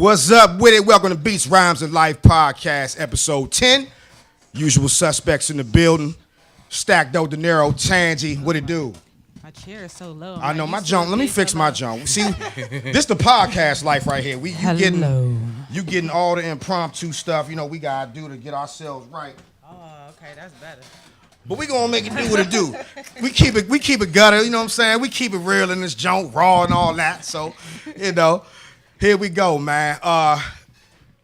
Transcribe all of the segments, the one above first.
What's up with it? Welcome to Beats, Rhymes, and Life Podcast, episode 10. Usual suspects in the building. Stacked De Niro, Tangy. What it do? My chair is so low. I know my jump. Let me fix my jump. See, this the podcast life right here. You getting all the impromptu stuff. You know we gotta do to get ourselves right. Oh, okay, that's better. But we gonna make it do what it do. We keep it gutter. You know what I'm saying? We keep it real in this junk, raw and all that. So, here we go, man.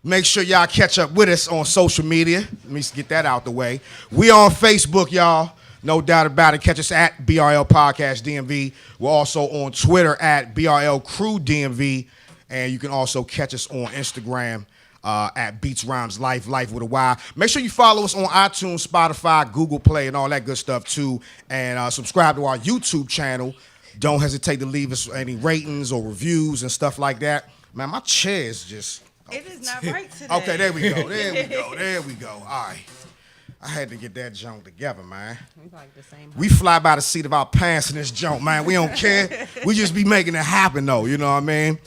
Make sure y'all catch up with us on social media. Let me get that out the way. We on Facebook, y'all. No doubt about it. Catch us at BRL Podcast DMV. We're also on Twitter at BRL Crew DMV. And you can also catch us on Instagram at Beats Rhymes Life with a Y. Make sure you follow us on iTunes, Spotify, Google Play, and all that good stuff too. And subscribe to our YouTube channel. Don't hesitate to leave us any ratings or reviews and stuff like that. Man, my chair is just... It is not right today. Okay, there we go. All right. I had to get that junk together, man. We like the same. We fly by the seat of our pants in this junk, man. We don't care. We just be making it happen, though. You know what I mean?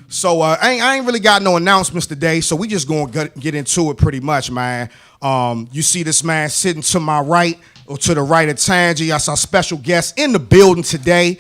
So I ain't really got no announcements today, so we just gonna get into it pretty much, man. You see this man sitting to my right or to the right of Tangy. That's our special guest in the building today.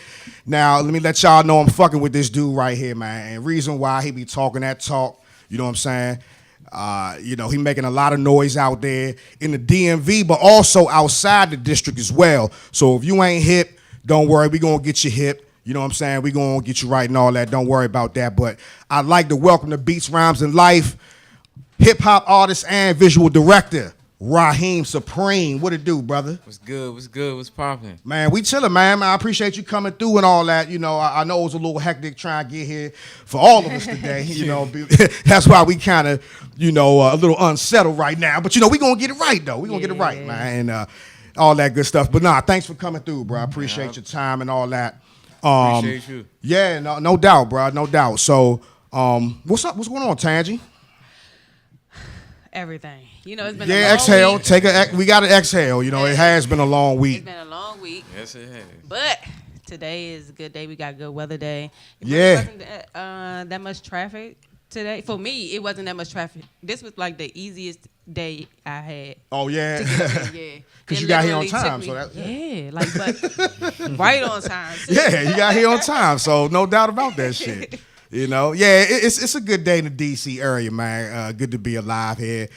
Now, let me let y'all know I'm fucking with this dude right here, man. And reason why he be talking that talk, you know what I'm saying? He making a lot of noise out there in the DMV, but also outside the district as well. So if you ain't hip, don't worry, we gonna get you hip. You know what I'm saying? We gonna get you right and all that. Don't worry about that. But I'd like to welcome to Beats, Rhymes, and Life, hip-hop artist and visual director, Raheem Supreme. What it do, brother? What's good? What's popping? Man, we chilling, man. I appreciate you coming through and all that. You know, I know it was a little hectic trying to get here for all of us today. You know, that's why we kind of, a little unsettled right now. But, we going to get it right, though. We going to get it right, man, and all that good stuff. But, thanks for coming through, bro. I appreciate your time and all that. Appreciate you. Yeah, no doubt, bro. No doubt. So, what's up? What's going on, Tangy? Everything. It's been a long exhale. week. We got to exhale. It has been a long week. It's been a long week. Yes, it has. But today is a good day. We got good weather day. It wasn't that much traffic today. For me, it wasn't that much traffic. This was like the easiest day I had. Oh, yeah? Yeah. Because you got here on time. But right on time. Yeah, you got here on time. So no doubt about that shit. It's a good day in the D.C. area, man. Good to be alive here.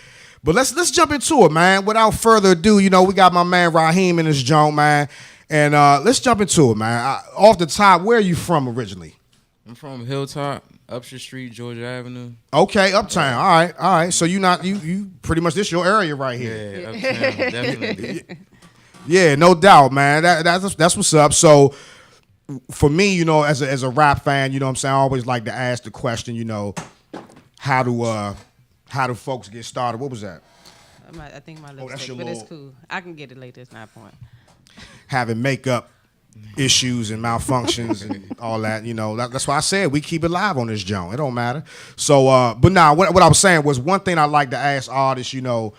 But let's jump into it, man. Without further ado, we got my man Raheem in this joint, man. And let's jump into it, man. Off the top, where are you from originally? I'm from Hilltop, Upshur Street, Georgia Avenue. Okay, Uptown. All right. So you pretty much this your area right here. Yeah, Uptown, definitely. Yeah, no doubt, man. That's what's up. So for me, as a rap fan, what I'm saying, I always like to ask the question, how do folks get started? What was that? I think my lipstick, but it's cool. I can get it later. It's not a point. Having makeup issues and malfunctions and all that, that's why I said we keep it live on this joint. It don't matter. So, but what I was saying was one thing I like to ask artists, well,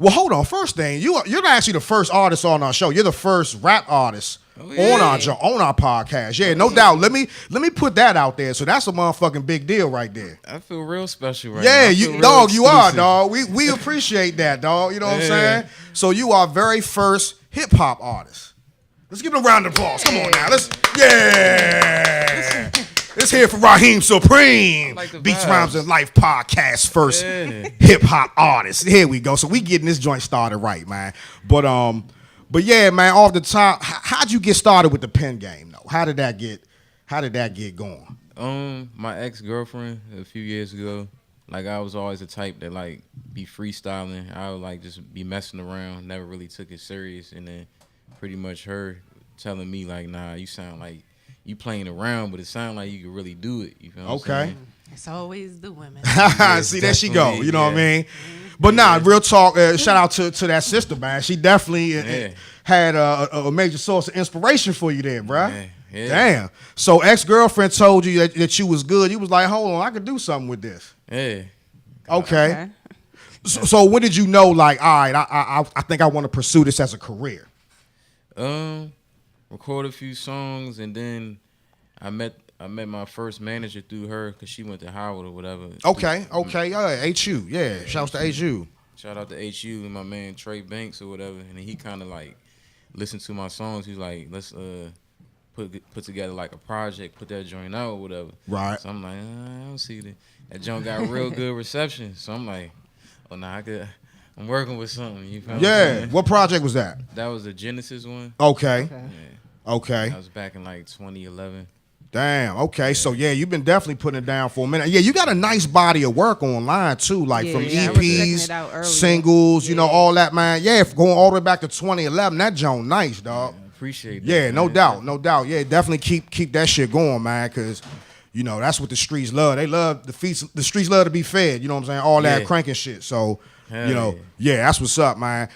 hold on. First thing, you're not actually the first artist on our show. You're the first rap artist on our podcast. Yeah, no doubt. Let me put that out there. So that's a motherfucking big deal right there. I feel real special right now. Yeah, you are, dog. We appreciate that, dog. You know what I'm saying? So you are very first hip hop artist. Let's give him a round of applause. Come on now. Let's hear for Raheem Supreme. Like Beats, Rhymes, and Life podcast first hip hop artist. Here we go. So we getting this joint started right, man. But yeah, man, off the top, how'd you get started with the pen game though? How did that get going? My ex-girlfriend a few years ago, I was always the type that be freestyling. I would just be messing around, never really took it serious, and then pretty much her telling me nah, you sound like you playing around, but it sounds like you could really do it. You feel what I'm saying? It's always the women. See, there she go. You know what I mean? But real talk, shout out to that sister, man. She definitely had a major source of inspiration for you there, bro. Yeah. Damn. So ex-girlfriend told you that you was good. You was like, hold on, I could do something with this. Yeah. Okay. So when did you know, all right, I think I want to pursue this as a career? Record a few songs, and then I met I met my first manager through her because she went to Howard or whatever. Okay. HU. Yeah. Shouts to HU. Shout out to HU and my man Trey Banks or whatever. And then he kind of like listened to my songs. He's like, let's put together like a project, put that joint out or whatever. Right. So I'm like, I don't see that. That joint got real good reception. So I'm like, oh, nah, I'm working with something. You feel Yeah. What project was that? That was the Genesis one. Okay. Yeah. Okay. That was back in like 2011. Damn. Okay. So yeah, you've been definitely putting it down for a minute. Yeah, you got a nice body of work online too, like from Yeah, I was checking EPs, it out earlier. singles, you know, all that, man. Yeah, going all the way back to 2011, that joint nice, dog. I appreciate that. Yeah, no man. doubt, no doubt. Yeah, definitely keep that shit going, man, because you know that's what the streets love. They love the streets love to be fed. You know what I'm saying? All that Yeah. cranking shit. So Hell you know, yeah. yeah, that's what's up, man.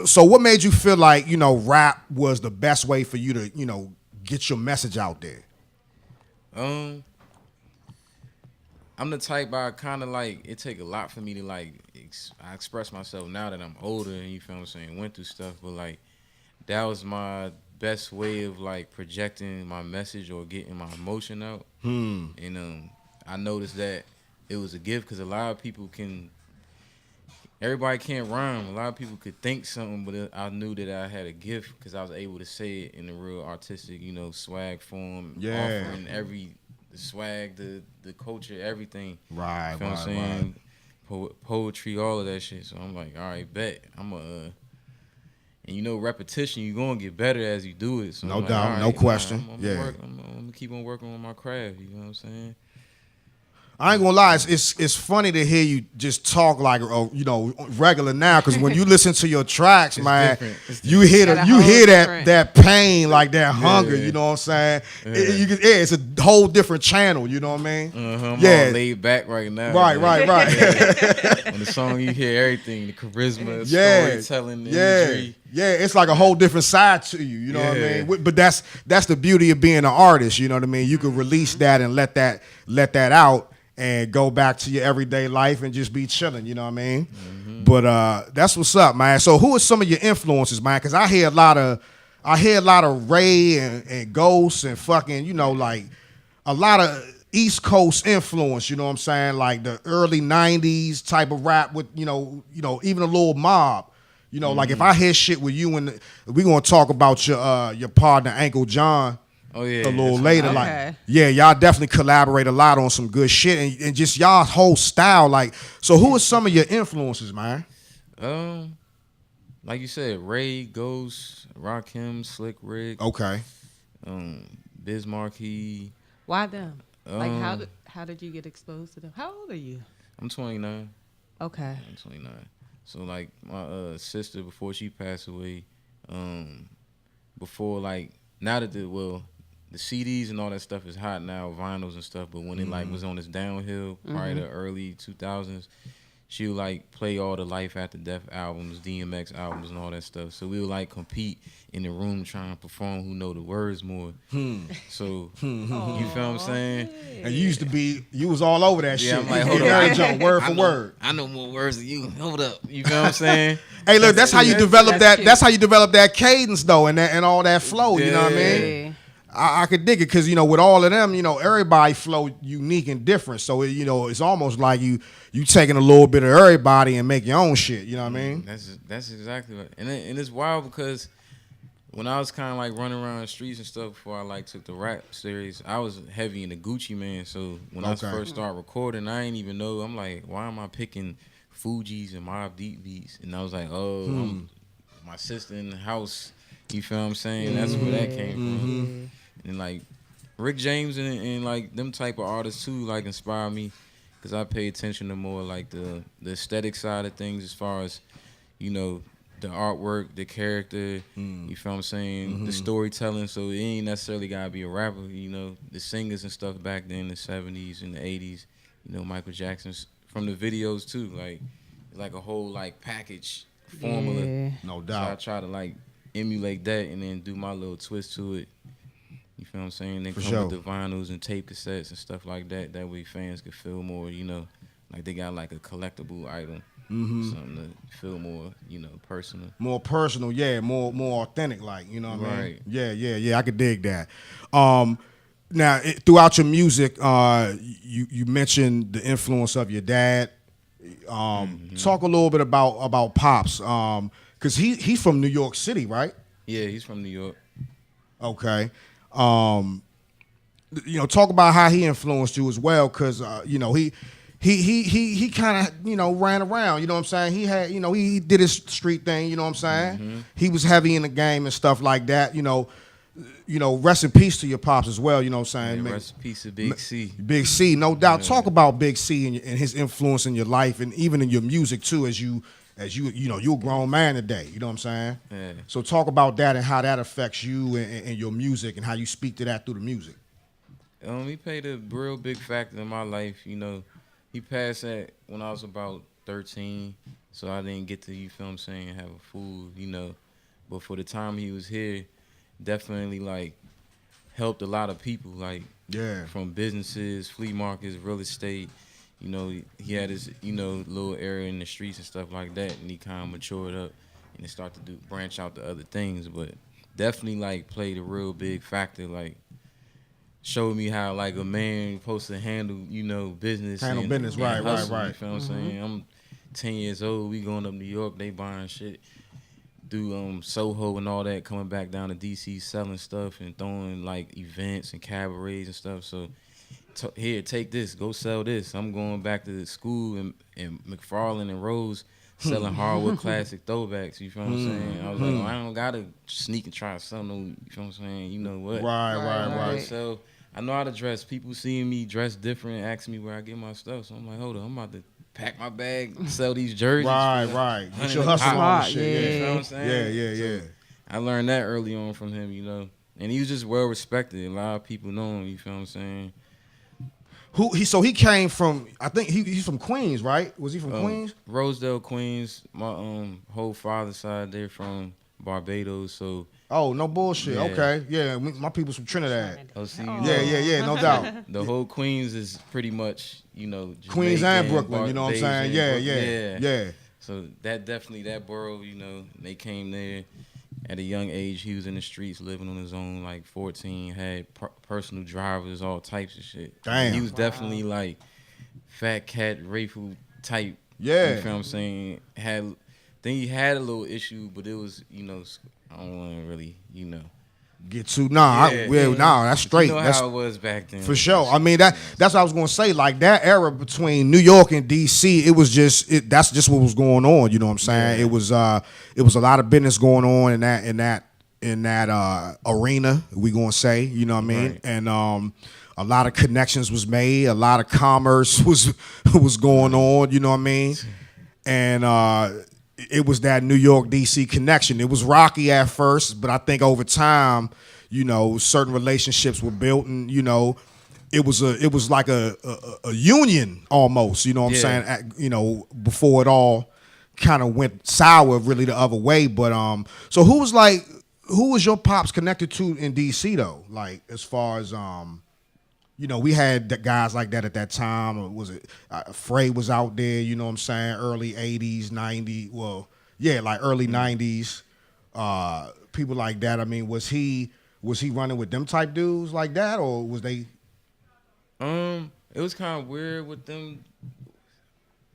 So what made you feel like rap was the best way for you to get your message out there? I'm the type I kind of like. It take a lot for me to like. I express myself now that I'm older, and you feel what I'm saying. Went through stuff, but like that was my best way of like projecting my message or getting my emotion out. And I noticed that it was a gift because a lot of people can. Everybody can't rhyme. A lot of people could think something, but I knew that I had a gift because I was able to say it in a real artistic, swag form. Yeah. Offering the swag, the culture, everything. Right, You know what I'm saying? Poetry, all of that shit. So I'm like, all right, bet. And repetition, you're going to get better as you do it. So No I'm like, doubt, all right, no question. I'm Yeah. going to keep on working on my craft. You know what I'm saying? I ain't gonna lie, it's funny to hear you just talk like regular now, because when you listen to your tracks, man, different. you hear Got a you whole hear different- that pain, like that hunger. Yeah. You know what I'm saying? Yeah. It's a whole different channel. You know what I mean? I'm Yeah. all laid back right now. Right. On the song, you hear everything, the charisma, Yeah. storytelling, the Yeah, imagery. yeah, it's like a whole different side to you. You know what I Yeah. mean? But that's the beauty of being an artist. You know what I mean? You can release that and let that out and go back to your everyday life and just be chilling. You know what I mean? Mm-hmm. But that's what's up, man. So who are some of your influences, man? Because I hear a lot of Ray and Ghost and fucking like a lot of East Coast influence. You know what I'm saying? Like the early '90s type of rap with even a little Mob. Like if I hear shit with you and we gonna talk about your partner Uncle John. Oh yeah, A little that's later, Okay. like y'all definitely collaborate a lot on some good shit and just y'all whole style. Like, so who are some of your influences, man? Like you said, Ray, Ghost, Rakim, Slick Rick, Okay, Biz Markie. Why them? Like Um, how did you get exposed to them? How old are you? I'm 29. Okay. I'm 29. So like my sister, before she passed away, before like now that the CDs and all that stuff is hot now, vinyls and stuff. But when it like was on its downhill, probably the early 2000s, she would like play all the Life After Death albums, DMX albums, and all that stuff. So we would like compete in the room trying to perform who know the words more. So you feel what I'm saying? and you was all over that shit. I'm like, You hold get on. that junk word for word. I know more words than you. Hold up. You feel what I'm saying? Hey, look, that's how you develop That's that. cute. That's how you develop that cadence though, and all that flow. You know what I mean? Yeah. I could dig it because with all of them, everybody flow unique and different. So it's almost like you taking a little bit of everybody and make your own shit. You know what I mean? That's exactly right. And it's wild because when I was kind of like running around the streets and stuff before I like took the rap series, I was heavy in the Gucci Man. So when I Okay. first started recording, I ain't even know. I'm like, why am I picking Fugees and Mobb Deep beats? And I was like, my sister in the house. You feel what I'm saying? That's where that came from. And like Rick James and like them type of artists too like inspire me because I pay attention to more like the aesthetic side of things as far as the artwork, the character, you feel what I'm saying, the storytelling. So it ain't necessarily gotta be a rapper, the singers and stuff back then in the 70s and the 80s, Michael Jackson's from the videos too, like a whole like package formula. Yeah. No So I doubt. try to like emulate that and then do my little twist to it. You feel what I'm saying? Then For come sure. with the vinyls and tape cassettes and stuff like that. That way fans could feel more, like they got like a collectible item. Something to feel more, personal. More personal, yeah, more authentic, like, you know what I mean? Right. Yeah, I could dig that. now throughout your music, you mentioned the influence of your dad. Talk a little bit about Pops, because he's from New York City, right? Yeah, he's from New York. Okay. Talk about how he influenced you as well, because he kind of ran around. You know what I'm saying? He had he did his street thing. You know what I'm saying? He was heavy in the game and stuff like that. Rest in peace to your pops as well. You know what I'm saying? Yeah, rest in peace to Big C. Big C, no doubt. Yeah. Talk about Big C and his influence in your life and even in your music too, as you're a grown man today. You know what I'm saying? Yeah. So talk about that and how that affects you and your music and how you speak to that through the music. He played a real big factor in my life. He passed that when I was about 13, so I didn't get to, you feel what I'm saying, have a fool, But for the time he was here, definitely like helped a lot of people, like from businesses, flea markets, real estate. He had his little area in the streets and stuff like that, and he kind of matured up and it started to branch out to other things. But definitely like played a real big factor, like showed me how like a man supposed to handle business. Right, hustle, right. You feel what I'm saying? I'm 10 years old. We going up New York. They buying shit. Do Soho and all that, coming back down to DC selling stuff and throwing like events and cabarets and stuff. So here, take this, go sell this. I'm going back to school and McFarland and Rose selling hardwood classic throwbacks. You feel what I'm saying? I was like, I don't gotta sneak and try to sell no. You feel what I'm saying? You know what? Right. So I know how to dress. People seeing me dress different, asking me where I get my stuff. So I'm like, hold on, I'm about to pack my bag, sell these jerseys. Right. Get your hustle on and shit. Yeah. You know what I'm saying? Yeah. So I learned that early on from him, And he was just well respected. A lot of people know him, you feel what I'm saying? So he came from, I think he's from Queens, right? Was he from Queens? Rosedale, Queens. My whole father's side, they're from Barbados, so. Oh, no bullshit. Yeah. Okay. Yeah, my people's from Trinidad. Oh, see, Yeah, no doubt. The whole Queens is pretty much, Queens and Jamaican, Brooklyn, you know what I'm saying? Yeah. So that borough, they came there at a young age. He was in the streets living on his own, like 14, had personal drivers, all types of shit. Damn. He was definitely like fat cat, rifle type. Yeah. You feel what I'm saying? Then he had a little issue, but it was, I don't want to really, Get to that's straight. That's how it was back then. for sure. I mean that's what I was gonna say. Like that era between New York and DC, it was that's just what was going on. You know what I'm saying? Yeah. It was a lot of business going on in that arena. We gonna say, you know what I mean? Right. And a lot of connections was made. A lot of commerce was going on. You know what I mean? And it was that New York DC connection. It was rocky at first, but I think over time, certain relationships were built, and it was like a union almost. You know what I'm saying? Before it all kind of went sour, really the other way. But so who was your pops connected to in DC though? Like as far as we had guys like that at that time. Or was it Frey was out there, you know what I'm saying, early 80s, 90s. Well, yeah, like early 90s. People like that. I mean, was he running with them type dudes like that, or was they? It was kind of weird with them.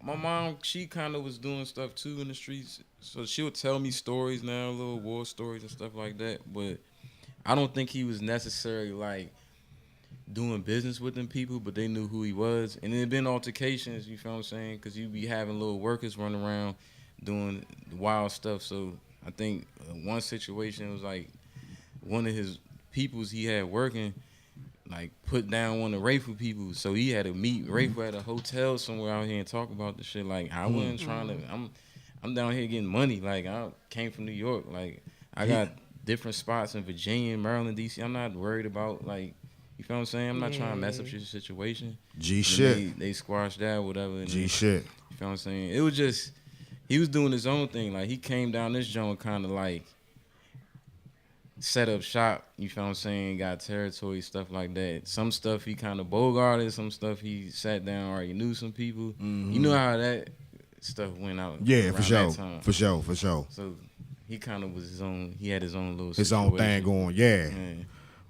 My mom, she kind of was doing stuff too in the streets. So she would tell me stories now, little war stories and stuff like that. But I don't think he was necessarily like doing business with them people, but they knew who he was. And there had been altercations, you feel what I'm saying? Because you be having little workers running around doing wild stuff. So I think one situation was like one of his peoples he had working, like put down one of the Rayful people. So he had to meet Rayful at a hotel somewhere out here and talk about the shit. Like I wasn't trying to, I'm down here getting money. Like I came from New York. Like I got different spots in Virginia, Maryland, DC. I'm not worried about like, you feel what I'm saying? I'm not trying to mess up your situation. Shit. They squashed that, whatever. And shit. You feel what I'm saying? It was just, he was doing his own thing. Like, he came down this joint kind of like set up shop, you feel what I'm saying? Got territory, stuff like that. Some stuff he kind of bogarted, some stuff he sat down, already knew some people. Mm-hmm. You know how that stuff went out. Yeah, for sure. That time. For sure. So he kind of was he had his own little his situation. own thing going, yeah.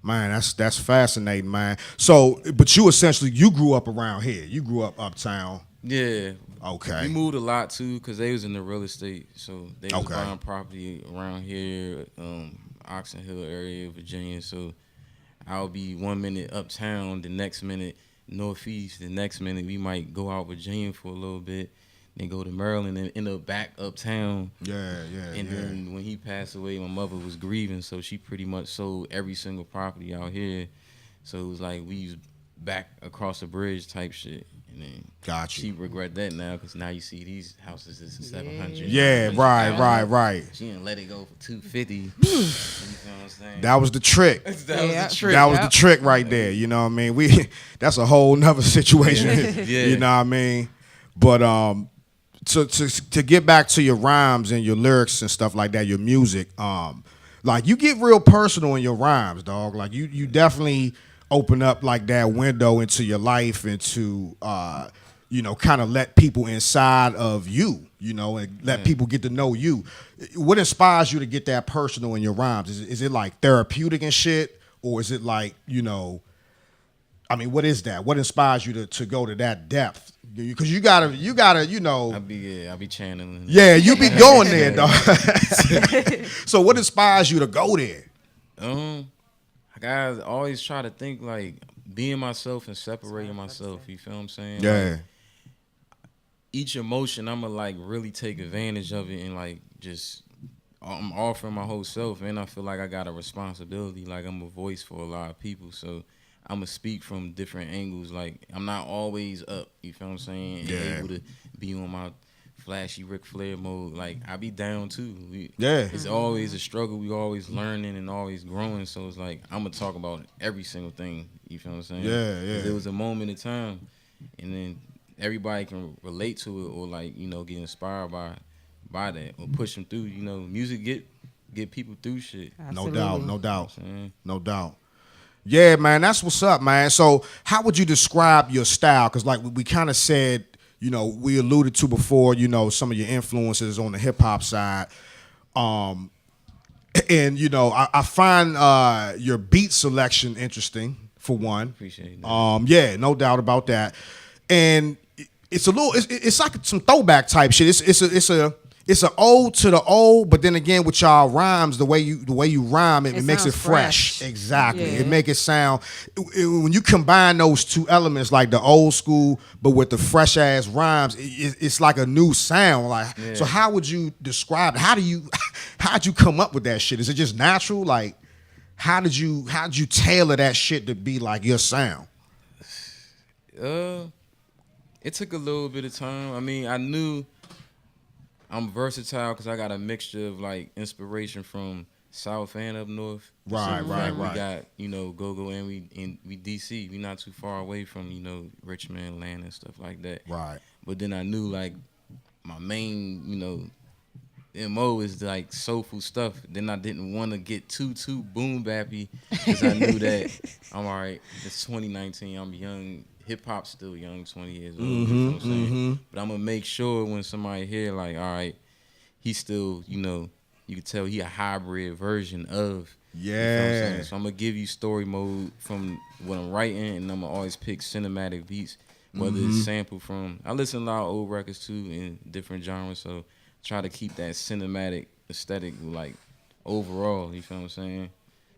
Man, that's fascinating, man. So, but you grew up around here. You grew up uptown. Yeah. Okay. We moved a lot too because they was in the real estate, so they was Okay. buying property around here, Oxon Hill area, Virginia. So I'll be 1 minute uptown, the next minute northeast, the next minute we might go out Virginia for a little bit, then go to Maryland and end up back uptown. Yeah. And then when he passed away, my mother was grieving, so she pretty much sold every single property out here. So it was like we was back across the bridge type shit. And then Gotcha. she regret that now because now you see these houses is 700. Yeah, right. She didn't let it go for 250. You know what I'm saying? That was the trick. That was the trick. That was the trick right there. You know what I mean? That's a whole nother situation. Yeah. You know what I mean? But to get back to your rhymes and your lyrics and stuff like that, your music, like you get real personal in your rhymes, dog. Like you definitely open up like that window into your life and to kind of let people inside of you, and let people get to know you. What inspires you to get that personal in your rhymes? Is it like therapeutic and shit, or is it like what is that? What inspires you to go to that depth? Because you gotta. I'll be channeling. Yeah, you be going there, dog. So what inspires you to go there? I always try to think like being myself and separating myself. You feel what I'm saying? Yeah. Like, each emotion, I'ma like really take advantage of it and like just I'm offering my whole self, and I feel like I got a responsibility. Like I'm a voice for a lot of people, so I'ma speak from different angles. Like I'm not always up. You feel what I'm saying? And able to be on my flashy Ric Flair mode. Like I be down too. It's always a struggle. We always learning and always growing. So it's like I'm gonna talk about every single thing. You feel what I'm saying? Yeah. There was a moment in time, and then everybody can relate to it or like get inspired by that or push them through. Music get people through shit. Absolutely. No doubt. Yeah, man, that's what's up, man. So how would you describe your style? Because like we kind of said, we alluded to before, some of your influences on the hip hop side. And, I find your beat selection interesting, for one. Appreciate that. Yeah, no doubt about that. And it's it's like some throwback type shit. It's an ode to the old, but then again with y'all rhymes, the way you rhyme, it makes it fresh. Exactly. Yeah. It make it sound when you combine those two elements, like the old school, but with the fresh ass rhymes, it's like a new sound. Like, so how would you describe it? How'd you come up with that shit? Is it just natural? Like, how did you tailor that shit to be like your sound? It took a little bit of time. I mean, I knew I'm versatile because I got a mixture of like inspiration from South and up north. Right. We got go and we DC. We not too far away from Richmond, Atlanta, and stuff like that. Right. But then I knew like my main MO is like soulful stuff. Then I didn't want to get too boom bappy because I knew that I'm all right. It's 2019. I'm young. Hip hop's still young, 20 years old. You know what I'm saying? But I'm gonna make sure when somebody hear like, all right, he's still, you can tell he a hybrid version of. Yeah. You know what I'm saying? So I'm gonna give you story mode from what I'm writing, and I'm gonna always pick cinematic beats, whether it's sample from. I listen to a lot of old records too in different genres, so try to keep that cinematic aesthetic like overall. You feel what I'm saying?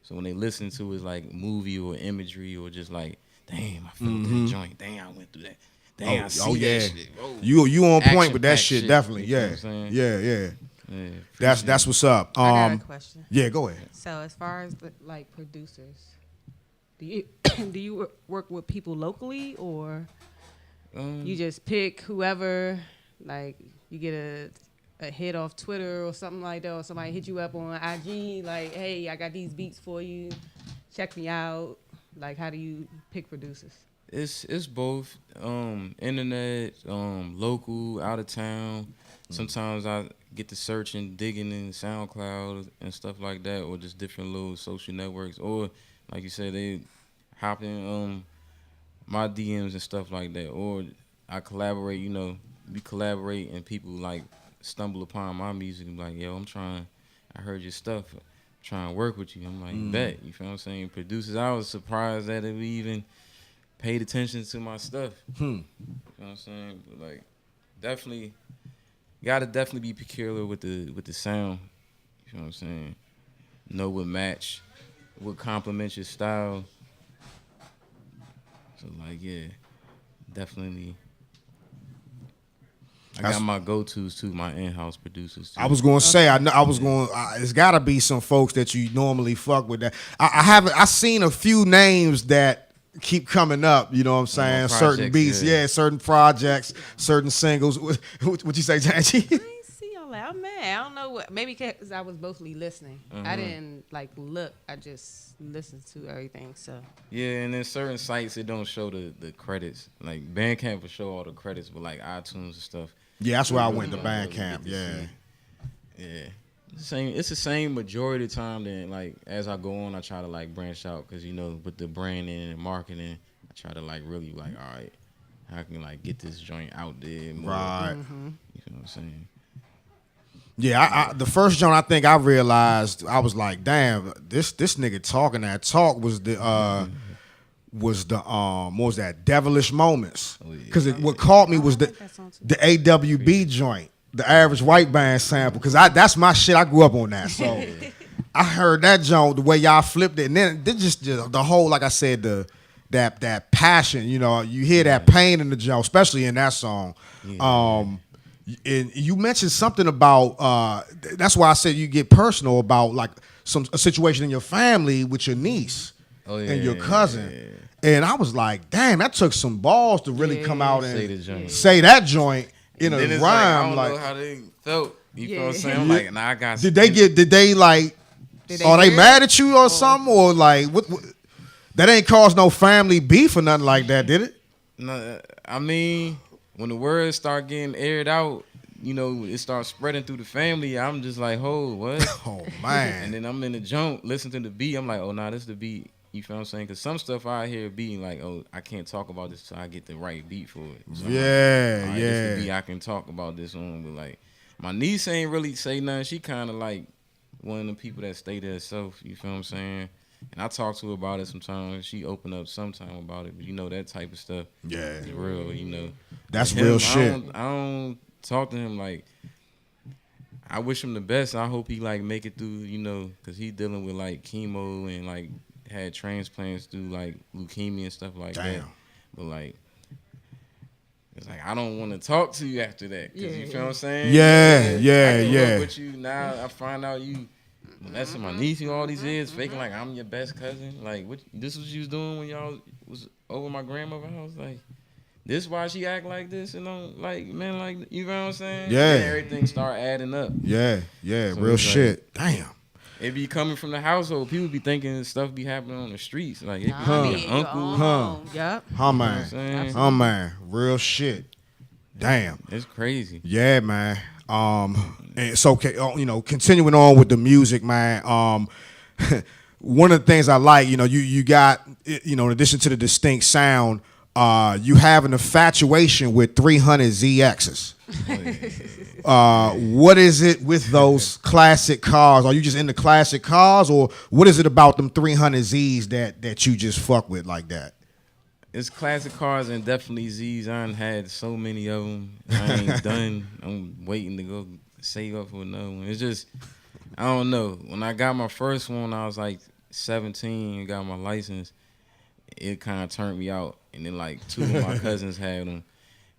So when they listen to it, it's like movie or imagery or just like, damn, I felt that joint. Damn, I went through that. Damn, I see that shit. Whoa. You on point with that Action-packed shit, shit, definitely. you know Yeah. what I'm saying? Yeah. Yeah, That's what's up. I got a question. Yeah, go ahead. So as far as like producers, do you do you work with people locally or you just pick whoever? Like you get a hit off Twitter or something like that, or somebody hit you up on IG like, hey, I got these beats for you. Check me out. Like, how do you pick producers? It's both internet, local, out of town. Sometimes I get to searching, digging in SoundCloud and stuff like that, or just different little social networks, or like you said, they hop in my DMs and stuff like that, or I collaborate. We collaborate and people like stumble upon my music and be like, yo, I heard your stuff. trying to work with you. I'm like, bet. You feel what I'm saying? Producers, I was surprised that they even paid attention to my stuff. You know what I'm saying? But like, definitely, you gotta definitely be peculiar with the sound. You know what I'm saying? Know what match, what complements your style. So like, yeah, definitely. I got my go-tos too, my in-house producers too. I was going to say, it's got to be some folks that you normally fuck with. That I seen a few names that keep coming up. You know what I'm saying? Certain beats, certain projects, certain singles. What you say, Janji? I ain't see all that. I'm mad. I don't know what. Maybe because I was mostly listening. I didn't like look. I just listened to everything. So yeah, and then certain sites it don't show the credits. Like Bandcamp will show all the credits, but like iTunes and stuff. Yeah, that's where I went to Bandcamp. Yeah. It's the same majority of the time. Then like as I go on, I try to like branch out because you know with the branding and marketing, I try to like really like all right, how can like get this joint out there more? Right. You know what I'm saying? Yeah, the first joint I think I realized I was like, damn, this nigga talking that talk was the what was that Devilish Moments? Because what caught me was the AWB joint, the Average White Band sample. Because that's my shit. I grew up on that, so I heard that joint the way y'all flipped it, and then just the whole, like I said, that passion. You know, you hear that pain in the joint, especially in that song. And you mentioned something about that's why I said you get personal about like a situation in your family with your niece and your cousin. And I was like, damn, that took some balls to really come out and say that joint in a rhyme. Like, I don't know how they felt. You feel what I'm saying? I'm like, nah, I got. Did they mad at you or something, or like what? That ain't caused no family beef or nothing like that, did it? No, I mean, when the words start getting aired out, you know, it starts spreading through the family. I'm just like, oh, what? Oh man! And then I'm in the junk, listening to the beat. I'm like, oh, nah, this is the beat. You feel what I'm saying? Because some stuff I hear being like, oh, I can't talk about this till I get the right beat for it. So yeah, like, this the beat I can talk about this on. But like, my niece ain't really say nothing. She kind of like one of the people that stay there herself. You feel what I'm saying? And I talk to her about it sometimes. She open up sometime about it. But you know, that type of stuff is real, you know. That's real shit. I don't talk to him like, I wish him the best. I hope he like make it through, you know, because he dealing with like chemo and like had transplants through like leukemia and stuff like that. But like, it's like I don't want to talk to you after that. Cause you feel what I'm saying? Yeah. But you now, I find out you molesting my niece you all these years, faking like I'm your best cousin. Like, what? This was you was doing when y'all was over my grandmother's house. Like, this why she act like this and like, man, like, you know what I'm saying? Yeah. And everything start adding up. Yeah, so real shit. Like, damn. It be coming from the household. People be thinking stuff be happening on the streets. Like, it be your uncle. Yep. Man. Real shit. Damn. It's crazy. Yeah, man. And so, you know, continuing on with the music, man. One of the things I like, you know, you got, you know, in addition to the distinct sound, you have an infatuation with 300 ZXs. What is it with those classic cars? Are you just into classic cars, or what is it about them 300 Zs that you just fuck with like that? It's classic cars and definitely Zs. I done had so many of them. I ain't done. I'm waiting to go save up for another one. It's just, I don't know. When I got my first one, I was like 17 and got my license. It kind of turned me out. And then like two of my cousins had them.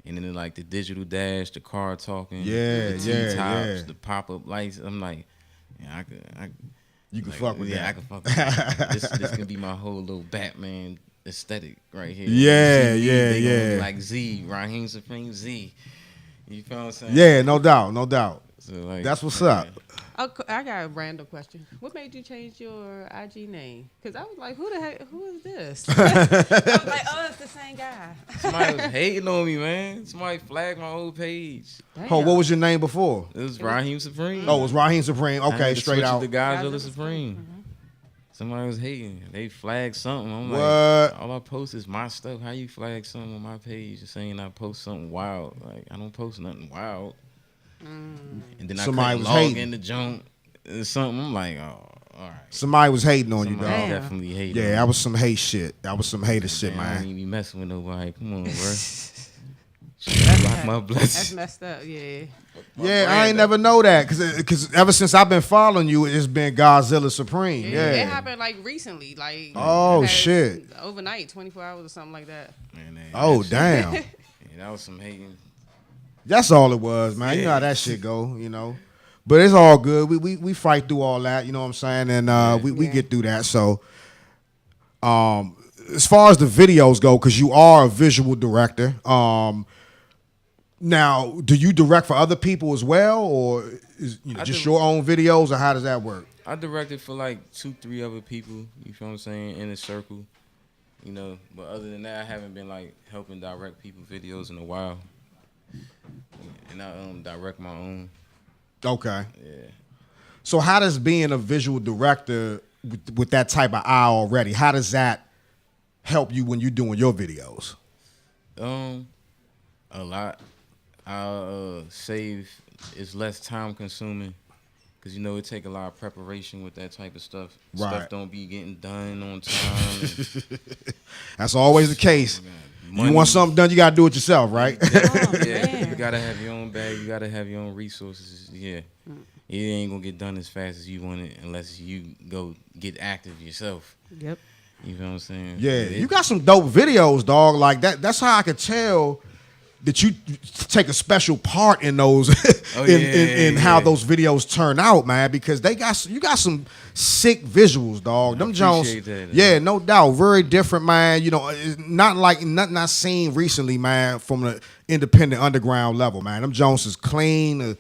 And then like the digital dash, the car talking, the T-tops, the pop-up lights. I'm like, yeah, you can like, fuck with that. I can fuck with that. This can be my whole little Batman aesthetic right here. Yeah. Like Z, Raheem Supreme Z. You feel what I'm saying? Yeah, no doubt. So like, that's what's up. I got a random question. What made you change your IG name? Because I was like, who is this? I was like, oh, it's the same guy. Somebody was hating on me, man. Somebody flagged my whole page. Damn. Oh, what was your name before? It was Raheem Supreme. Oh, it was Raheem Supreme. Okay, straight out. The Godzilla Supreme. Mm-hmm. Somebody was hating. They flagged something. I'm what? Like, all I post is my stuff. How you flag something on my page saying I post something wild? Like, I don't post nothing wild. And then somebody was log in the junk or something. I'm like, oh, all right. Somebody was hating on you, Somebody dog. Damn. definitely hating. Yeah, that was some hate shit. That was some hater shit, Man, I man. ain't even be messing with nobody. Come on, bro. That's, Block my that's blessings. messed up. Yeah. Yeah, I ain't never know that because ever since I've been following you, it's been Godzilla Supreme. Yeah, it Yeah. happened like recently, like Oh, it had shit. overnight, 24 hours or something like that. Man, Oh, that shit- damn. Yeah, that was some hating. That's all it was, man. You know how that shit go, you know. But it's all good. We fight through all that, you know what I'm saying? And we Yeah. get through that. So as far as the videos go, because you are a visual director, now, do you direct for other people as well, or is just your own videos, or how does that work? I directed for like 2-3 other people, you feel what I'm saying, in a circle. You know, but other than that, I haven't been like helping direct people videos in a while. And I direct my own. Okay. Yeah. So how does being a visual director with that type of eye already, how does that help you when you're doing your videos? A lot. I'll save. It's less time consuming because you know it take a lot of preparation with that type of stuff. Right. Stuff don't be getting done on time. And, That's always the case. You want something done, you gotta do it yourself, right? Yeah, man. you gotta have your own bag. You gotta have your own resources. Yeah, it ain't gonna get done as fast as you want it unless you go get active yourself. Yep. You know what I'm saying? Yeah, you got some dope videos, dog. Like that. That's how I could tell that you take a special part in those, in how those videos turn out, man. Because you got some sick visuals, dog. Them Jones, appreciate that, yeah, no doubt, very different, man. You know, it's not like nothing I've seen recently, man, from the independent underground level, man. Them Jones is clean.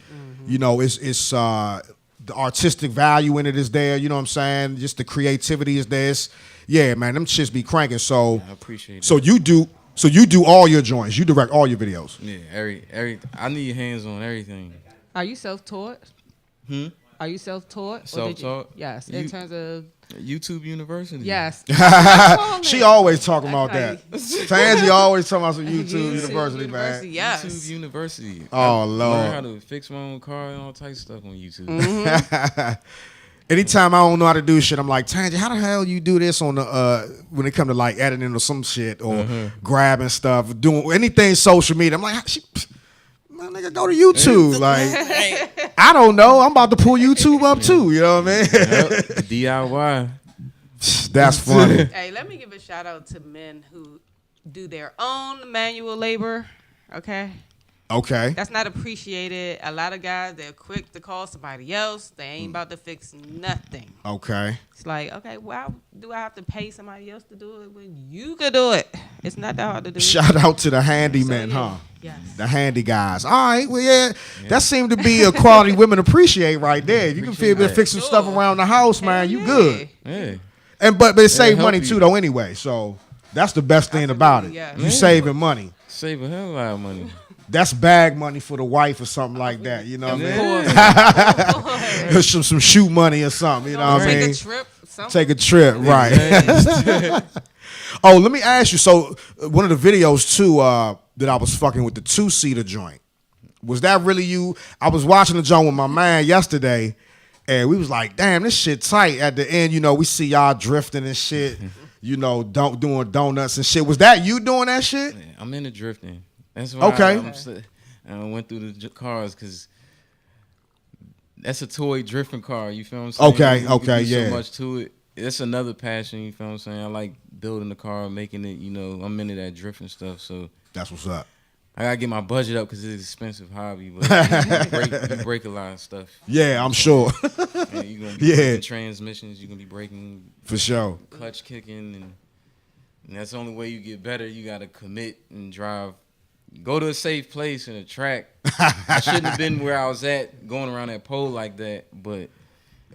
You know, it's the artistic value in it is there. You know what I'm saying? Just the creativity is there. Yeah, man, them shits be cranking. So I appreciate that. So you do all your joints. You direct all your videos. Yeah, every I need hands on everything. Are you self-taught? Are you self-taught? Or did you- Self-taught? Yes. In You- terms of YouTube University. yes. She always talking about Okay. that. Tansy always talking about some YouTube YouTube University, man. Yes. YouTube University. Oh, I learned Lord. how to fix my own car and all types of stuff on YouTube. Anytime I don't know how to do shit, I'm like, Tansy, how the hell you do this on the when it come to like editing or some shit or grabbing stuff, doing anything social media? I'm like, my nigga, go to YouTube. Like, I don't know. I'm about to pull YouTube up too. You know what I mean? Yep, DIY. That's funny. Hey, let me give a shout out to men who do their own manual labor. Okay. Okay. That's not appreciated. A lot of guys, they're quick to call somebody else. They ain't about to fix nothing. Okay. It's like, okay, why do I have to pay somebody else to do it when you could do it? It's not that hard to do. Shout out to the handymen, So, yeah. huh? Yes. The handy guys. All right, well, yeah, that seemed to be a quality women appreciate right there. If you can feel able to fix some Sure. stuff around the house, man, you Hell good. Yeah. And but it save help money you. too, though. Anyway, so that's the best thing about it. Absolutely, You yes. saving money. Save a hell of a lot of money. That's bag money for the wife or something like that. You know what I mean? some shoe money or something. You know what I Take mean? a trip. Take a trip, right? Oh, let me ask you. So one of the videos too that I was fucking with the 2-seater joint. Was that really you? I was watching the joint with my man yesterday, and we was like, "Damn, this shit tight." At the end, you know, we see y'all drifting and shit. You know, doing donuts and shit. Was that you doing that shit? Yeah, I'm into drifting. That's why Okay. I went through the cars because that's a toy drifting car. You feel what I'm saying? Okay, You can do yeah. so much to it. That's another passion. You feel what I'm saying? I like building the car, making it. You know, I'm into that drifting stuff. So That's what's up. I gotta get my budget up because it's an expensive hobby. But you break a lot of stuff. Yeah, I'm sure. And you're gonna be Yeah. breaking transmissions. You're gonna be breaking For sure. clutch kicking, and that's the only way you get better. You gotta commit and drive. Go to a safe place and a track. I shouldn't have been where I was at, going around that pole like that. But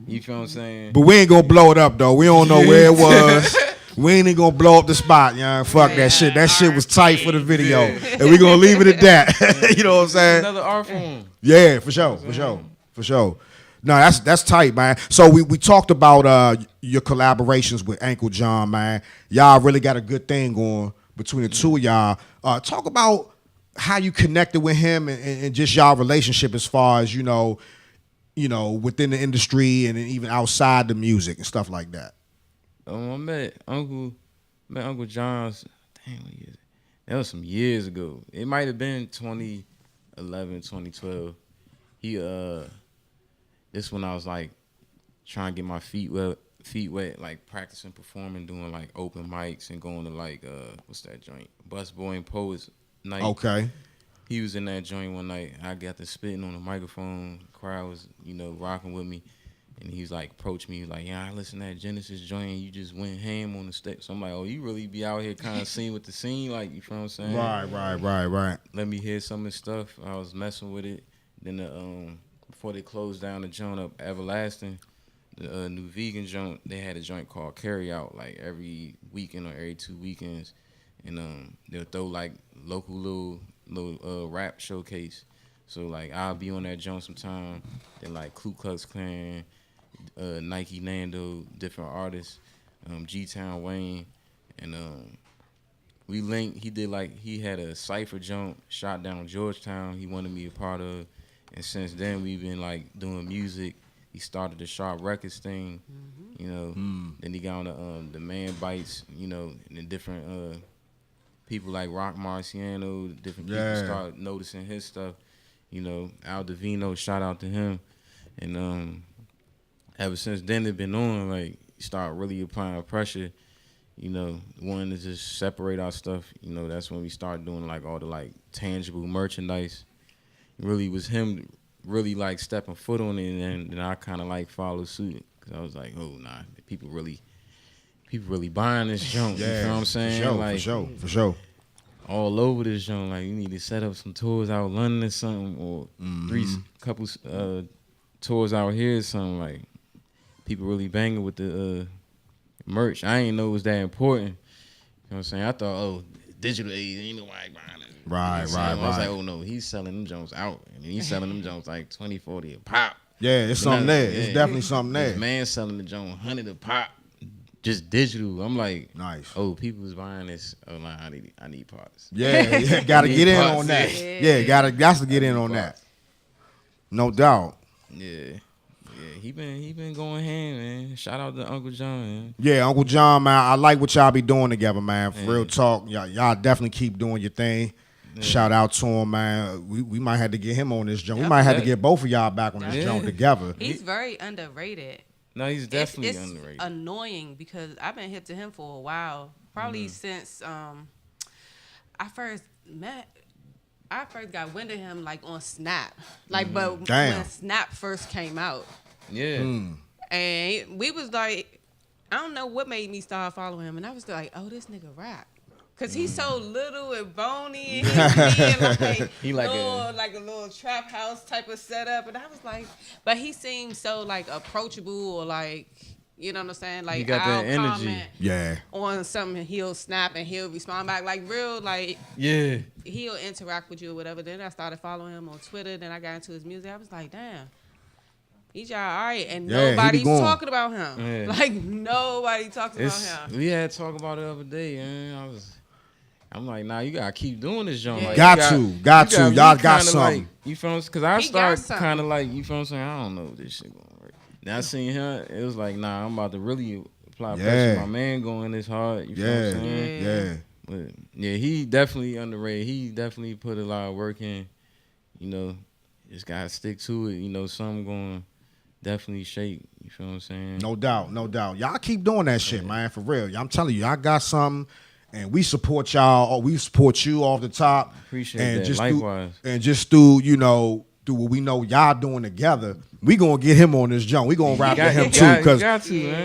you feel what I'm saying? But we ain't gonna blow it up though. We don't know where it was. We ain't even gonna blow up the spot, young. Fuck that shit. That shit was tight for the video, and we gonna leave it at that. You know what I'm saying? Another art form. Yeah, for sure. No, that's tight, man. So we talked about your collaborations with Uncle John, man. Y'all really got a good thing going between the two of y'all. Talk about how you connected with him and just y'all relationship as far as you know within the industry and even outside the music and stuff like that? I met Uncle John's. Damn, what year is it? That was some years ago. It might have been 2011, 2012. He this when I was like trying to get my feet wet, like practicing performing, doing like open mics and going to like what's that joint? Busboy and Poets night. Okay. He was in that joint one night. I got to spitting on the microphone. The crowd was, rocking with me. And he's like, approached me, like, yeah, I listened to that Genesis joint, and you just went ham on the stage. So I'm like, oh, you really be out here kind of seeing with the scene, like, you feel what I'm saying? Right. Let me hear some of the stuff. I was messing with it. Then before they closed down the joint up Everlasting, the new vegan joint, they had a joint called Carry Out, like every weekend or every 2 weekends. And they'll throw like local little rap showcase. So like I'll be on that joint sometime. Then like Ku Klux Klan, Nike Nando, different artists, G-Town Wayne, and we linked. He had a cypher joint shot down Georgetown. He wanted me a part of, and since then we've been like doing music. He started the Sharp Records thing, Then he got on the Man Bites, and the different people like Rock Marciano, different people start noticing his stuff. Al Davino, shout out to him, and ever since then it been on. Like, start really applying pressure, wanting to just separate our stuff. That's when we started doing like all the like tangible merchandise. It really was him, really like stepping foot on it, and then I kind of like followed suit because I was like, oh nah, people really buying this junk. You know what I'm saying? For sure. All over this joint, like you need to set up some tours out London or something, or couple tours out here or something. Like, people really banging with the merch. I ain't know it was that important. You know what I'm saying? I thought, oh, digital age, ain't nobody buying it. Right. I was like, oh no, he's selling them joints out, and he's selling them joints like 20, 40 a pop. Yeah, it's something there. It's definitely something there. This man selling the joint 100 a pop. Just digital. I'm like, nice. Oh, people's buying this. Oh, like, I need parts. Yeah, gotta get in on that. Yeah, got to get in on that. No doubt. Yeah, he been going ham, man. Shout out to Uncle John, man. Yeah, Uncle John, man. I like what y'all be doing together, man. For real talk, y'all definitely keep doing your thing. Yeah. Shout out to him, man. We might have to get him on this joint. We might have to get both of y'all back on this joint together. He's very underrated. No, he's definitely it's underrated. Annoying because I've been hip to him for a while, probably since I first got wind of him like on Snap, like but when Snap first came out. Yeah, and we was like, I don't know what made me start following him, and I was like, oh, this nigga rap. Cause he's so little and bony, and he like a little trap house type of setup, and I was like, but he seemed so like approachable, or like, you know what I'm saying? Like, he got that energy, on something, he'll snap and he'll respond back, like real, like he'll interact with you or whatever. Then I started following him on Twitter. Then I got into his music. I was like, damn. He's all right, and nobody's talking about him. Yeah. Like, nobody talks about him. We had to talk about it the other day, and I'm like, nah, you gotta keep doing this, John. Like, got to. Y'all got something. Like, you feel me? Because I started kind of like, you feel what I'm saying? I don't know if this shit gonna work. Then I seen him, it was like, nah, I'm about to really apply pressure. My man going this hard. You feel what I'm saying? Yeah. But yeah, he definitely underrated. He definitely put a lot of work in. Just gotta stick to it. Something going definitely shake. You feel what I'm saying? No doubt. Y'all keep doing that shit, man. For real. I'm telling you, y'all got something. And we support y'all. We support you off the top. Appreciate that. Likewise. Just through what we know y'all doing together, we gonna get him on this jump. We gonna rap to him too,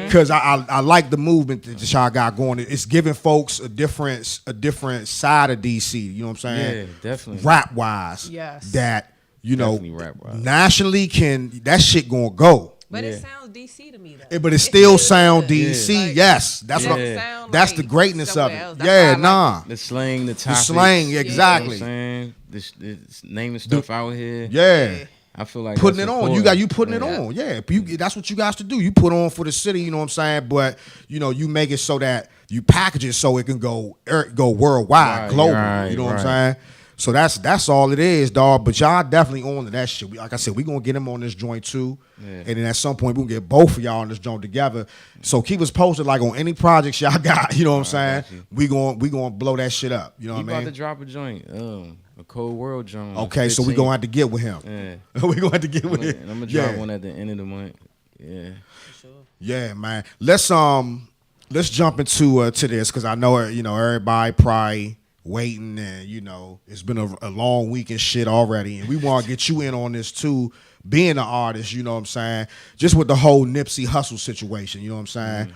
because I like the movement that y'all got going. It's giving folks a different side of DC. You know what I'm saying? Yeah, definitely. Rap wise, yes. That nationally that shit gonna go. But it sounds DC to me though. But it still sound DC. Yeah. Yes, that's what. That's the greatness of it. The slang, the topics. The slang, exactly. You know what I'm saying? This naming stuff out here. Yeah. I feel like putting it on. You putting it on. Yeah. That's what you guys to do. You put on for the city. You know what I'm saying? But you make it so that you package it so it can go worldwide, global. You know what I'm saying? So that's all it is, dog. But y'all definitely on to that shit. Like I said, we gonna get him on this joint too, and then at some point we gonna get both of y'all on this joint together. So keep us posted, like on any projects y'all got. You know what I'm saying? We gonna blow that shit up. You know what I mean? About to drop a joint, a Cold World joint. Okay, so we gonna have to get with him. Yeah, we gonna have to get with him. And I'm gonna drop one at the end of the month. Yeah, For sure. Yeah, man. Let's jump into to this because I know everybody probably waiting, and it's been a long week and shit already, and we want to get you in on this too, being an artist. You know what I'm saying? Just with the whole Nipsey Hussle situation. You know what I'm saying?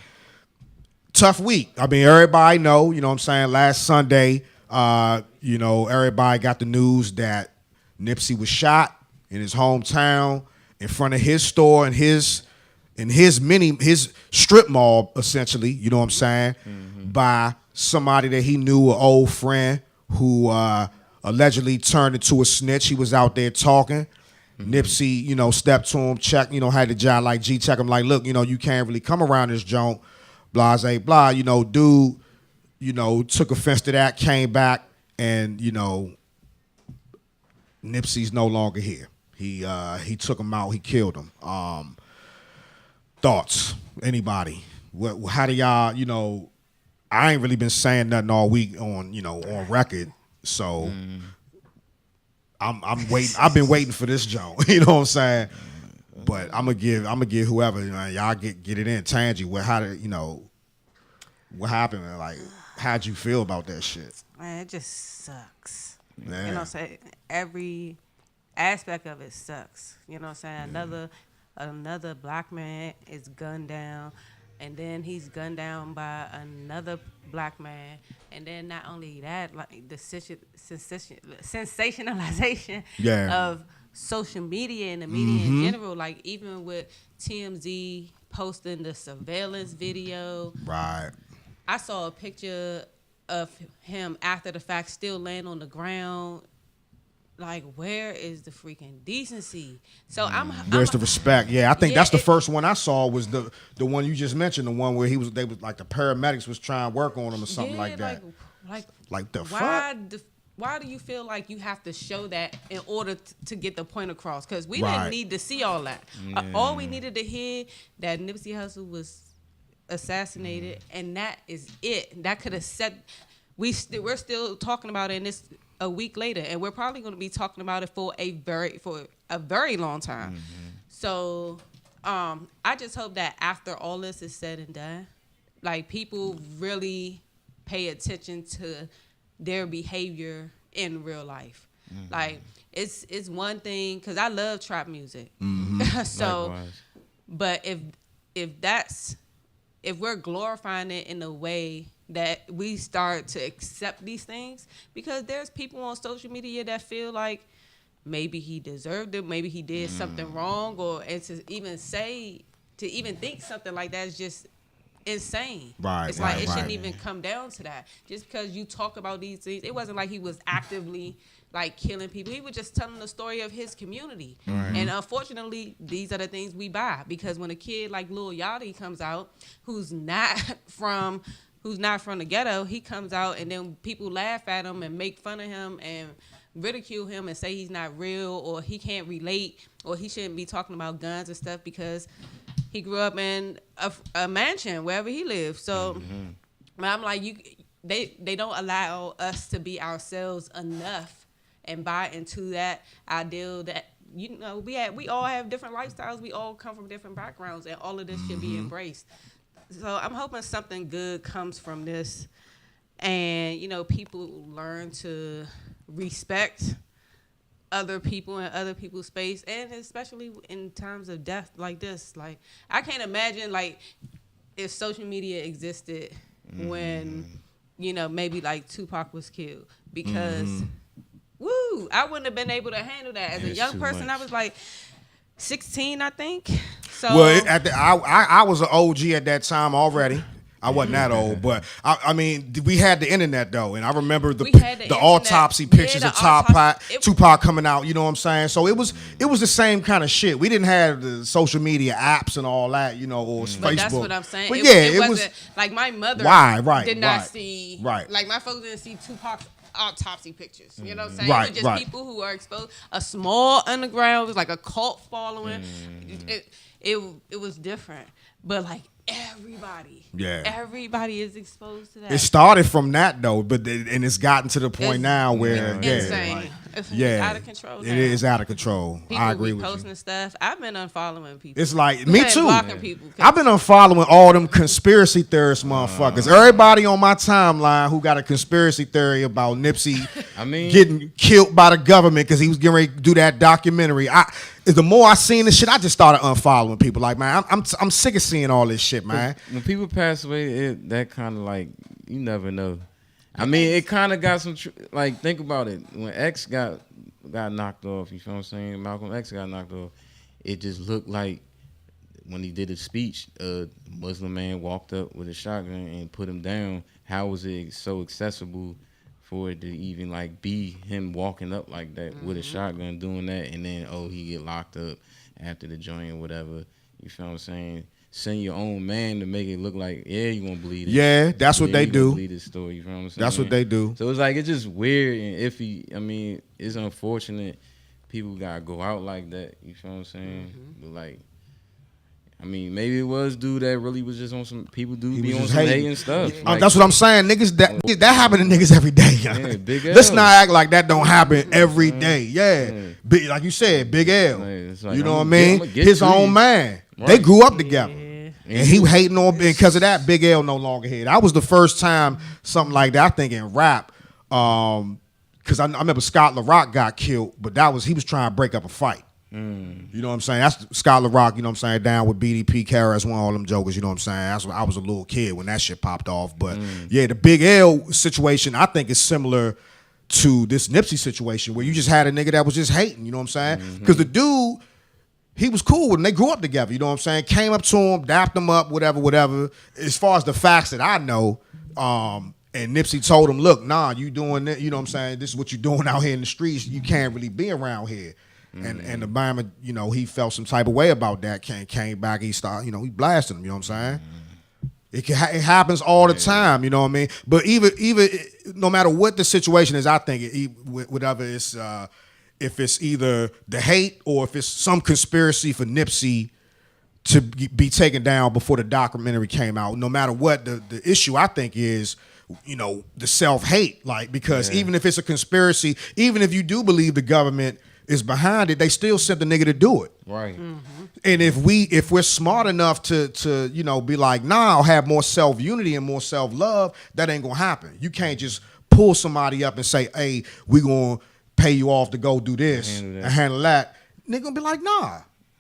Tough week. I mean, everybody know. You know what I'm saying? Last Sunday, everybody got the news that Nipsey was shot in his hometown in front of his store and his strip mall, essentially, you know what I'm saying, by somebody that he knew, an old friend who allegedly turned into a snitch. He was out there talking. Nipsey, stepped to him, checked, had the job like G check him like, look, you can't really come around this joint, blase, blah. Dude, took offense to that, came back, and, Nipsey's no longer here. He took him out, he killed him. Thoughts? Anybody? How do y'all? I ain't really been saying nothing all week on record, so I'm waiting. I've been waiting for this joint. You know what I'm saying? But I'm gonna give whoever y'all get it in. Tangy, what happened? Man? Like, how'd you feel about that shit? Man, it just sucks. Man. You know what I'm saying? Every aspect of it sucks. You know what I'm saying? Another black man is gunned down, and then he's gunned down by another black man, and then not only that, like the sensationalization of social media and the media in general, like even with TMZ posting the surveillance video. Right. I saw a picture of him after the fact still laying on the ground. Like, where is the freaking decency? So Where's the respect? Yeah, I think that's the first one I saw was the one you just mentioned, the one where they was like the paramedics was trying to work on him or something like that. Like the fuck? Why do you feel like you have to show that in order to get the point across? Because we didn't need to see all that. All we needed to hear that Nipsey Hussle was assassinated, and that is it. That could have said we're still talking about it in this a week later, and we're probably going to be talking about it for a very long time. So I just hope that after all this is said and done, like, people really pay attention to their behavior in real life. Like, it's one thing, because I love trap music. So likewise. But if we're glorifying it in a way that we start to accept these things, because there's people on social media that feel like maybe he deserved it, maybe he did something wrong, and to even think something like that is just insane. Right. It's like it shouldn't even come down to that. Just because you talk about these things, it wasn't like he was actively like killing people. He was just telling the story of his community. And unfortunately, these are the things we buy, because when a kid like Lil Yachty comes out, who's not from the ghetto, he comes out and then people laugh at him and make fun of him and ridicule him and say he's not real, or he can't relate, or he shouldn't be talking about guns and stuff because he grew up in a mansion wherever he lived. So I'm like, they don't allow us to be ourselves enough and buy into that ideal that we all have different lifestyles, we all come from different backgrounds, and all of this should be embraced. So I'm hoping something good comes from this, and people learn to respect other people and other people's space, and especially in times of death like this. Like, I can't imagine like if social media existed when maybe like Tupac was killed, because I wouldn't have been able to handle that as a young person. Much. I was like 16, I think. So I was an OG at that time already. I wasn't that old, but I mean, we had the internet though, and I remember the autopsy pictures of Tupac coming out. You know what I'm saying? So it was the same kind of shit. We didn't have the social media apps and all that, or Facebook. But that's what I'm saying. But it wasn't like my mother did not see. Right. Like, my folks didn't see Tupac's autopsy pictures. You know what I'm saying? Right, It was just right. people who are exposed. A small underground, it was like a cult following. It was different, but like everybody is exposed to that. It started from that though, and it's gotten to the point now where insane. It's out of control. Now. It is out of control. People I agree with you. Posting stuff. I've been unfollowing people. It's like me too. Blocking people. I've been unfollowing all them conspiracy theorist motherfuckers. Everybody on my timeline who got a conspiracy theory about Nipsey getting killed by the government because he was getting ready to do that documentary. The more I seen this shit, I just started unfollowing people. Like, man, I'm sick of seeing all this shit, man. When people pass away, that kind of like, you never know. I mean, it kind of got some, like, think about it. When X got knocked off, you feel what I'm saying? Malcolm X got knocked off. It just looked like when he did his speech, a Muslim man walked up with a shotgun and put him down. How was it so accessible for it to even like be him walking up like that with a shotgun doing that, and then he get locked up after the joint or whatever? You feel what I'm saying? Send your own man to make it look like you gonna believe it. Yeah, that's what they do. Believe this story. You feel what I'm saying? That's what they do. So it's like it's just weird and iffy. I mean, it's unfortunate people gotta go out like that. You feel what I'm saying? But like, I mean, maybe it was dude that really was just on some people be on some hating stuff. Like, that's what I'm saying, niggas. That happen to niggas every day. Yeah, Big L. Let's not act like that don't happen every day. Yeah, Big, like you said, Big L. Like, you know what I mean? His own man. Right. They grew up together. And he hating on, because of that, Big L no longer here. That was the first time something like that, I think, in rap. Because I remember Scott LaRock got killed, but he was trying to break up a fight. You know what I'm saying? That's Scott LaRock, you know what I'm saying, down with BDP, KRS One, all them jokers, you know what I'm saying? That's when I was a little kid when that shit popped off. But yeah, the Big L situation, I think, is similar to this Nipsey situation where you just had a nigga that was just hating, you know what I'm saying? Because the dude, he was cool with him. They grew up together, you know what I'm saying? Came up to him, dapped him up, whatever. As far as the facts that I know, and Nipsey told him, look, nah, you doing that, you know what I'm saying? This is what you're doing out here in the streets. You can't really be around here. And Obama, you know, he felt some type of way about that. Came back, he started, you know, he blasted him, you know what I'm saying? It happens all the time, you know what I mean? But even no matter what the situation is, I think whatever it's if it's either the hate or if it's some conspiracy for Nipsey to be taken down before the documentary came out, no matter what, the issue I think is, you know, the self-hate. Like, because even if it's a conspiracy, even if you do believe the government is behind it, they still sent the nigga to do it. Right. And if we're smart enough to you know, be like, nah, I'll have more self-unity and more self-love, that ain't gonna happen. You can't just pull somebody up and say, hey, we gonna pay you off to go do this and handle that. Nigga gonna be like, nah,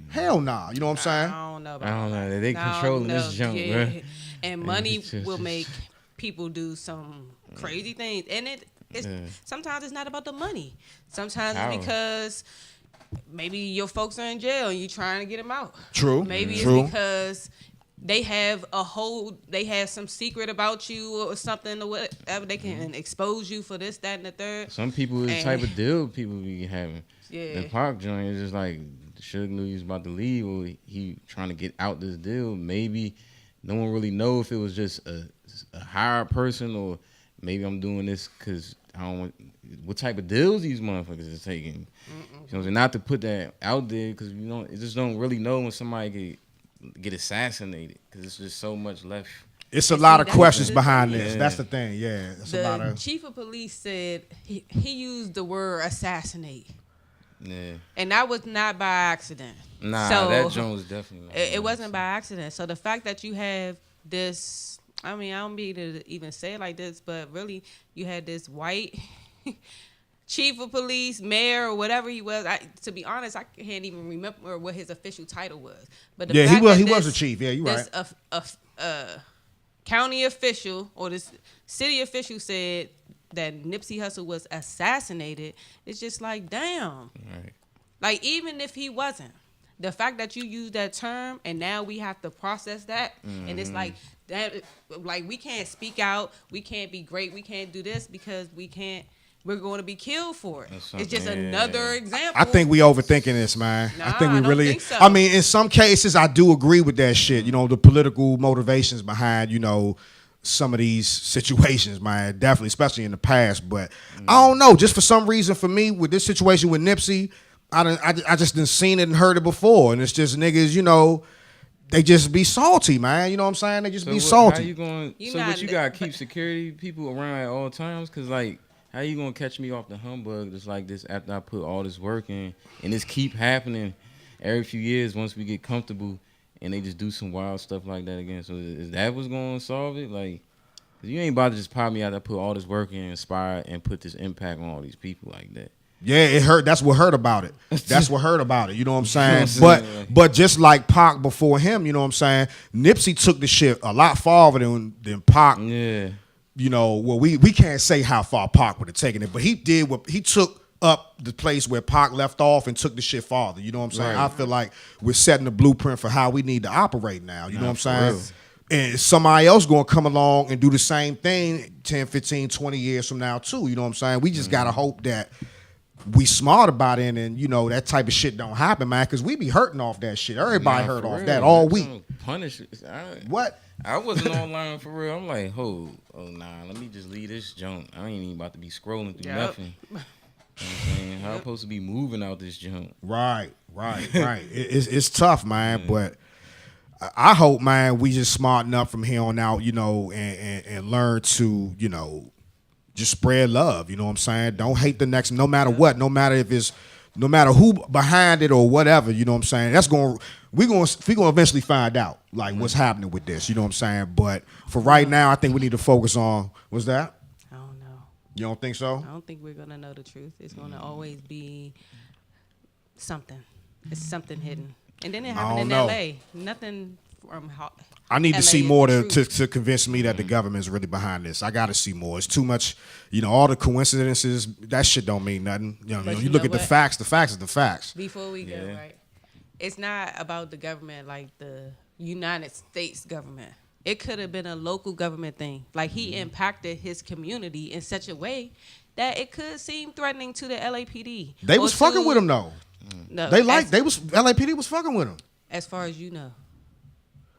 hell nah. You know what I'm saying? I don't know. I don't know. They controlling this junk, bro. And money will make people do some crazy things. And it's sometimes it's not about the money. Sometimes it's because maybe your folks are in jail and you're trying to get them out. True. Maybe it's because they have some secret about you or something or whatever. They can expose you for this, that, and the third. Some people, the type of deal people be having. Yeah. The Park joint is just like, Suge knew he was about to leave, or he trying to get out this deal. Maybe no one really know if it was just a hired person, or maybe I'm doing this because I don't want. What type of deals these motherfuckers is taking? You know what I'm saying? Not to put that out there, because you just don't really know when somebody get assassinated, because it's just so much left. It's a lot of questions behind this. That's the thing. Yeah, it's a lot of. The chief of police said he used the word assassinate. Yeah. And that was not by accident. Nah, so that joint was definitely not. It wasn't by accident. So the fact that you have this, I mean, I don't mean to even say it like this, but really you had this white chief of police, mayor, or whatever he was. To be honest, I can't even remember what his official title was. But the fact he was a chief. Yeah, you're right. County official or this city official said that Nipsey Hussle was assassinated. It's just like, damn. Right. Like, even if he wasn't, the fact that you use that term and now we have to process that, and it's like that, like, we can't speak out, we can't be great, we can't do this because we're going to be killed for it. It's just another example. I think we overthinking this, man. Nah, I think we I don't really. think so. I mean, in some cases, I do agree with that shit. You know, the political motivations behind, you know, some of these situations, man. Definitely, especially in the past. But I don't know. Just for some reason, for me, with this situation with Nipsey, I just done seen it and heard it before, and it's just niggas, you know, they just be salty, man. You know what I'm saying? They just be salty. How you going? But you gotta keep security people around at all times, cause like, how you gonna catch me off the humbug just like this after I put all this work in, and this keep happening every few years once we get comfortable, and they just do some wild stuff like that again. So is that what's gonna solve it? Like, you ain't about to just pop me out. I put all this work in, inspire, and put this impact on all these people like that. Yeah, it hurt. That's what hurt about it. That's what hurt about it. You know what I'm saying? But just like Pac before him, you know what I'm saying? Nipsey took the shit a lot farther than Pac. Yeah. You know, well, we can't say how far Pac would have taken it, but he did what he took up the place where Pac left off and took the shit farther. You know what I'm saying? Right. I feel like we're setting the blueprint for how we need to operate now. You know what I'm saying? And somebody else going to come along and do the same thing 10, 15, 20 years from now too. You know what I'm saying? We just got to hope that we smart about it, and you know that type of shit don't happen, man. Because we be hurting off that shit. Everybody hurt off that all week. Punish What? I wasn't online for real. I'm like, oh nah, let me just leave this junk. I ain't even about to be scrolling through nothing. You know what I'm saying? How I'm supposed to be moving out this junk? Right. It's tough, man. But I hope, man, we just smarten up from here on out, you know, and learn to, you know, just spread love, you know what I'm saying? Don't hate the next, no matter what, no matter who behind it or whatever, you know what I'm saying? We're going to eventually find out like what's happening with this, you know what I'm saying? But for right now, I think we need to focus on, what's that? I don't know. You don't think so? I don't think we're gonna know the truth. It's gonna always be something. It's something hidden. And then it happened in know. LA. Nothing from I need to LA see is more the to truth. convince me that the government is really behind this. I got to see more. It's too much, you know, all the coincidences, that shit don't mean nothing. You know, But you you look know at the what? facts is the facts. Before we go, right? It's not about the government like the United States government. It could have been a local government thing. Like he impacted his community in such a way that it could seem threatening to the LAPD. They was fucking with him though. No, LAPD was fucking with him. as far as you know.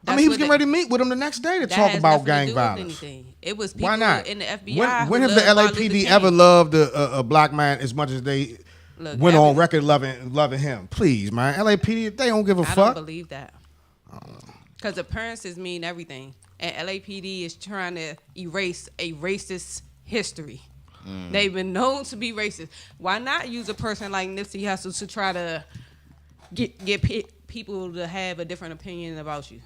I mean, he was getting ready to meet with him the next day to talk about gang violence. It was people Why not? in the FBI. When have the LAPD ever loved a black man as much as they went on record loving him? Please, man. LAPD, they don't give a fuck. I don't believe that. Because appearances mean everything. And LAPD is trying to erase a racist history. They've been known to be racist. Why not use a person like Nipsey Hussle to try to get people to have a different opinion about you?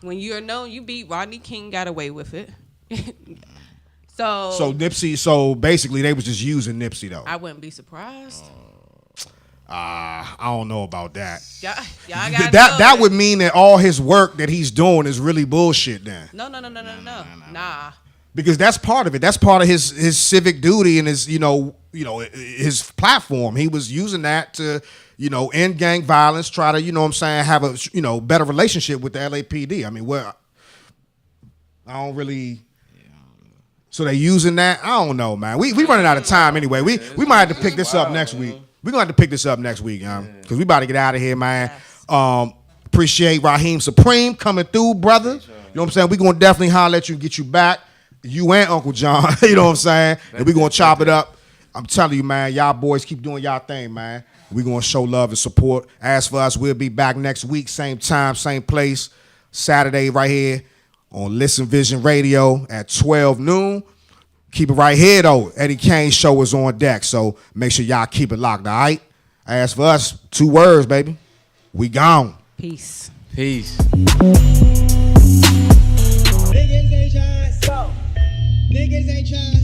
When you're known, you beat Rodney King, got away with it. So Nipsey, so basically they was just using Nipsey though. I wouldn't be surprised. I don't know about that. Y'all gotta That would mean that all his work that he's doing is really bullshit then. No. Nah. Because that's part of it. That's part of his civic duty and his his platform. He was using that to, end gang violence, try to, have a, better relationship with the LAPD. I mean, I don't really. So they using that? I don't know, man. We running out of time anyway. We might have to pick this up next week. We're going to have to pick this up next week, because we about to get out of here, man. Yes. Appreciate Raheem Supreme coming through, brother. You know what I'm saying? We're going to definitely holler at you and get you back. You and Uncle John, you know what I'm saying? And we're going to chop it up. I'm telling you, man, y'all boys keep doing y'all thing, man. We're going to show love and support. As for us, we'll be back next week, same time, same place, Saturday right here on Listen Vision Radio at 12 noon. Keep it right here, though. Eddie Kane's show is on deck, so make sure y'all keep it locked, all right? As for us, 2 words, baby. We gone. Peace. Niggas ain't trying to